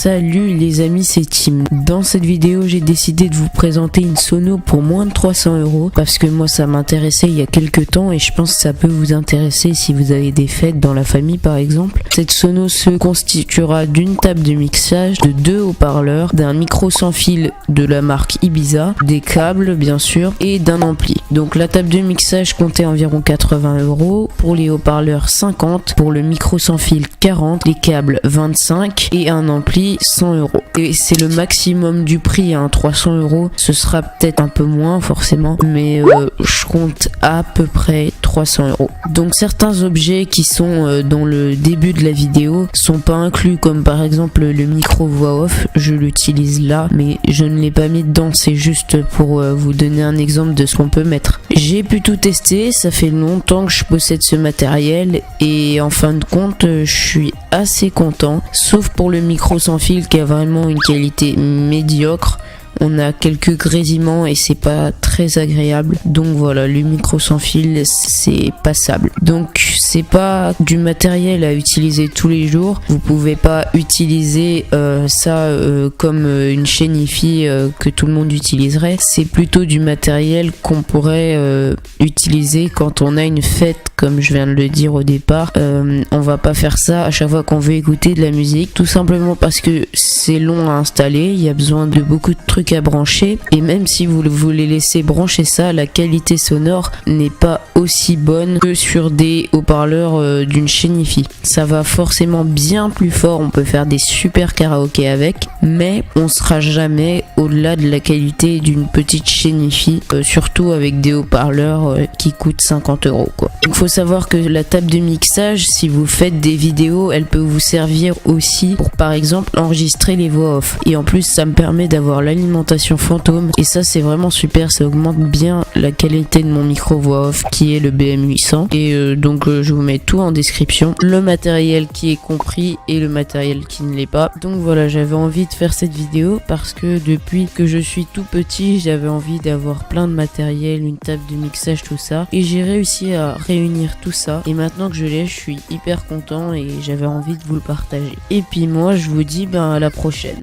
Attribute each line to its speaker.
Speaker 1: Salut les amis, c'est Tim. Dans cette vidéo, j'ai décidé de vous présenter une sono pour moins de 300 € parce que moi ça m'intéressait il y a quelques temps et je pense que ça peut vous intéresser si vous avez des fêtes dans la famille par exemple. Cette sono se constituera d'une table de mixage, de 2 haut-parleurs, d'un micro sans fil de la marque Ibiza, des câbles bien sûr et d'un ampli. Donc la table de mixage comptait environ 80 €, pour les haut-parleurs 50, pour le micro sans fil 40, les câbles 25 et un ampli 100 €. Et c'est le maximum du prix, 300 €. Ce sera peut-être un peu moins forcément, mais je compte à peu près 300 €. Donc certains objets qui sont dans le début de la vidéo sont pas inclus, comme par exemple le micro voix off. Je l'utilise là, mais je ne l'ai pas mis dedans. C'est juste pour vous donner un exemple de ce qu'on peut mettre. J'ai pu tout tester, ça fait longtemps que je possède ce matériel et en fin de compte, je suis assez content, sauf pour le micro sans fil qui a vraiment une qualité médiocre. On a quelques grésillements et c'est pas très agréable. Donc voilà, le micro sans fil c'est passable. Donc c'est pas du matériel à utiliser tous les jours. Vous pouvez pas utiliser ça comme une chaîne hi-fi que tout le monde utiliserait. C'est plutôt du matériel qu'on pourrait utiliser quand on a une fête, comme je viens de le dire au départ. On va pas faire ça à chaque fois qu'on veut écouter de la musique, tout simplement parce que c'est long à installer. Il y a besoin de beaucoup de trucs à brancher et même si vous voulez laisser brancher ça, la qualité sonore n'est pas aussi bonne que sur des haut-parleurs d'une chaîne hi-fi. Ça va forcément bien plus fort, on peut faire des super karaokés avec, mais on sera jamais au-delà de la qualité d'une petite chaîne hi-fi, surtout avec des haut-parleurs qui coûtent 50 € quoi. Il faut savoir que la table de mixage, si vous faites des vidéos, elle peut vous servir aussi pour par exemple enregistrer les voix off, et en plus ça me permet d'avoir l'alimentation fantôme et ça c'est vraiment super, ça augmente bien la qualité de mon micro voix off qui est le BM800 et donc je vous mets tout en description, le matériel qui est compris et le matériel qui ne l'est pas. Donc voilà, j'avais envie de faire cette vidéo parce que depuis que je suis tout petit j'avais envie d'avoir plein de matériel, une table de mixage, tout ça, et j'ai réussi à réunir tout ça et maintenant que je l'ai, je suis hyper content et j'avais envie de vous le partager. Et puis moi je vous dis à la prochaine.